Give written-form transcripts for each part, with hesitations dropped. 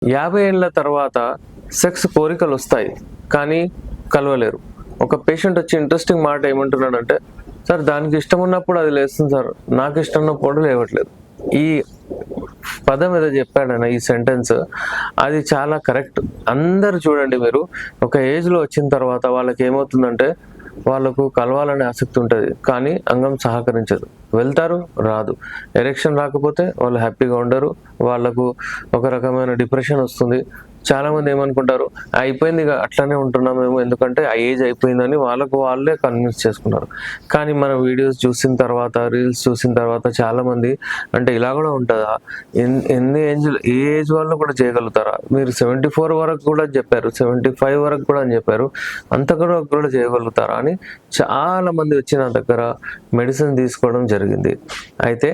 50 ఏళ్ల తర్వాత సెక్స్ కోరికలు వస్తాయి కానీ కలవలేరు. ఒక పేషెంట్ వచ్చి ఇంట్రెస్టింగ్ మాట ఏమంటున్నాడంటే, సార్ దానికి ఇష్టం ఉన్నప్పుడు అది లేస్తుంది సార్, నాకు ఇష్టం ఉన్నప్పుడు లేవట్లేదు. ఈ పదం ఏదో చెప్పాడన్న ఈ సెంటెన్స్, అది చాలా కరెక్ట్. అందరు చూడండి, మీరు ఒక ఏజ్లో వచ్చిన తర్వాత వాళ్ళకి ఏమవుతుందంటే వాళ్ళకు కలవాలనే ఆసక్తి ఉంటుంది కానీ అంగం సహకరించదు. వెళ్తారు, రాదు. ఎరెక్షన్ రాకపోతే వాళ్ళు హ్యాపీగా ఉండరు, వాళ్ళకు ఒక రకమైన డిప్రెషన్ వస్తుంది. చాలా మంది ఏమనుకుంటారు, అయిపోయింది ఇక అట్లానే ఉంటున్నాం మేము, ఎందుకంటే ఆ ఏజ్ అయిపోయిందని వాళ్ళకు వాళ్ళే కన్విన్స్ చేసుకున్నారు. కానీ మన వీడియోస్ చూసిన తర్వాత, రీల్స్ చూసిన తర్వాత చాలా మంది అంటే ఇలా కూడా ఉంటుందా, ఎన్ని ఏ ఏజ్ వాళ్ళు కూడా చేయగలుగుతారా, మీరు 74 వరకు కూడా చెప్పారు, 75 వరకు కూడా అని చెప్పారు, అంత కూడా చేయగలుగుతారా అని చాలా మంది వచ్చి నా దగ్గర మెడిసిన్ తీసుకోవడం జరిగింది. అయితే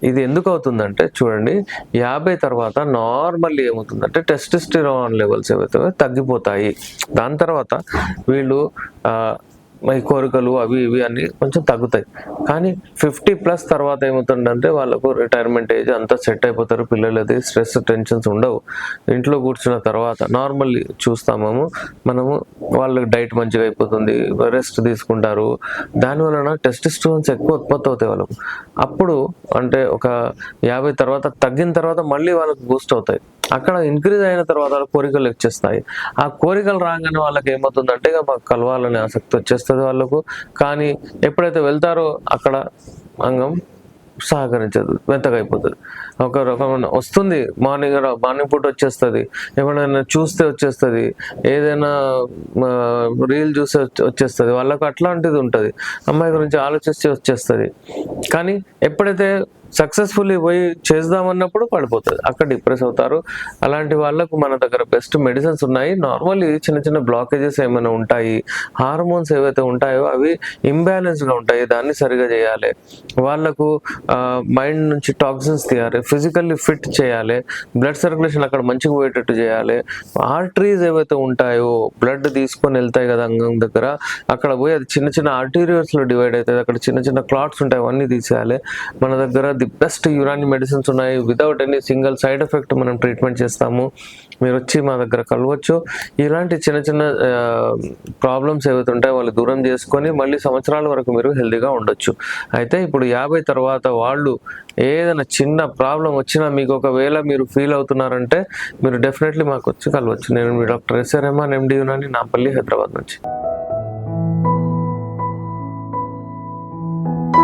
ఇది ఎందుకు అవుతుందంటే చూడండి, 50 తర్వాత నార్మల్లీ ఏమవుతుందంటే టెస్టోస్టెరాన్ లెవెల్స్ ఏవైతే తగ్గిపోతాయి. దాని తర్వాత వీళ్ళు ఈ కోరికలు అవి ఇవి అన్ని కొంచెం తగ్గుతాయి. కానీ 50+ తర్వాత ఏమవుతుందంటే వాళ్ళకు రిటైర్మెంట్ ఏజ్ అంతా సెట్ అయిపోతారు, పిల్లలది స్ట్రెస్ టెన్షన్స్ ఉండవు. ఇంట్లో కూర్చున్న తర్వాత నార్మల్లీ మనము వాళ్ళకి డైట్ మంచిగా అయిపోతుంది, రెస్ట్ తీసుకుంటారు. దానివలన టెస్టోస్టెరాన్స్ ఎక్కువ ఉత్పత్తి అవుతాయి వాళ్ళకు. అప్పుడు అంటే ఒక 50 తర్వాత తగ్గిన తర్వాత మళ్ళీ వాళ్ళకి బూస్ట్ అవుతాయి. అక్కడ ఇంక్రీజ్ అయిన తర్వాత కోరికలు వచ్చేస్తాయి. ఆ కోరికలు రాగానే వాళ్ళకి ఏమవుతుందంటే ఇక మాకు కలవాలనే ఆసక్తి వచ్చేస్తుంది వాళ్ళకు. కానీ ఎప్పుడైతే వెళ్తారో అక్కడ అంగం సహకరించదు, మెత్తగా అయిపోతుంది. ఒక రకమైన వస్తుంది, మార్నింగ్ పూట వచ్చేస్తుంది, ఏమైనా చూస్తే వచ్చేస్తుంది, ఏదైనా రీల్ చూస్తే వచ్చేస్తుంది, వాళ్ళకు అట్లాంటిది ఉంటుంది. అమ్మాయి గురించి ఆలోచిస్తే వచ్చేస్తుంది. కానీ ఎప్పుడైతే సక్సెస్ఫుల్లీ పోయి చేద్దామన్నప్పుడు పడిపోతుంది, అక్కడ డిప్రెస్ అవుతారు. అలాంటి వాళ్ళకు మన దగ్గర బెస్ట్ మెడిసిన్స్ ఉన్నాయి. నార్మల్లీ చిన్న చిన్న బ్లాకేజెస్ ఏమైనా ఉంటాయి, హార్మోన్స్ ఏవైతే ఉంటాయో అవి ఇంబ్యాలెన్స్గా ఉంటాయి, దాన్ని సరిగా చేయాలి. వాళ్ళకు మైండ్ నుంచి టాక్సిన్స్ తీయాలి, ఫిజికల్లీ ఫిట్ చేయాలి, బ్లడ్ సర్క్యులేషన్ అక్కడ మంచిగా పోయేటట్టు చేయాలి. ఆర్టరీస్ ఏవైతే ఉంటాయో బ్లడ్ తీసుకొని వెళ్తాయి కదా అంగం దగ్గర, అక్కడ పోయి అది చిన్న చిన్న ఆర్టీరియర్స్లో డివైడ్ అవుతుంది, అక్కడ చిన్న చిన్న క్లాట్స్ ఉంటాయి, అవన్నీ తీసేయాలి. మన దగ్గర ది బెస్ట్ యునాని మెడిసిన్స్ ఉన్నాయి, without any single side effect మనం ట్రీట్మెంట్ చేస్తాము. మీరు వచ్చి మా దగ్గర కలవచ్చు. ఇలాంటి చిన్న చిన్న ప్రాబ్లమ్స్ ఏవైతే ఉంటాయో వాళ్ళు దూరం చేసుకొని మళ్ళీ సంవత్సరాల వరకు మీరు హెల్తీగా ఉండొచ్చు. అయితే ఇప్పుడు 50 తర్వాత వాళ్ళు ఏదైనా చిన్న ప్రాబ్లం వచ్చినా మీకు ఒకవేళ మీరు ఫీల్ అవుతున్నారంటే మీరు డెఫినెట్లీ మాకు వచ్చి కలవచ్చు. నేను మీ doctor S R, MD Unani, Nampally, Hyderabad నుంచి.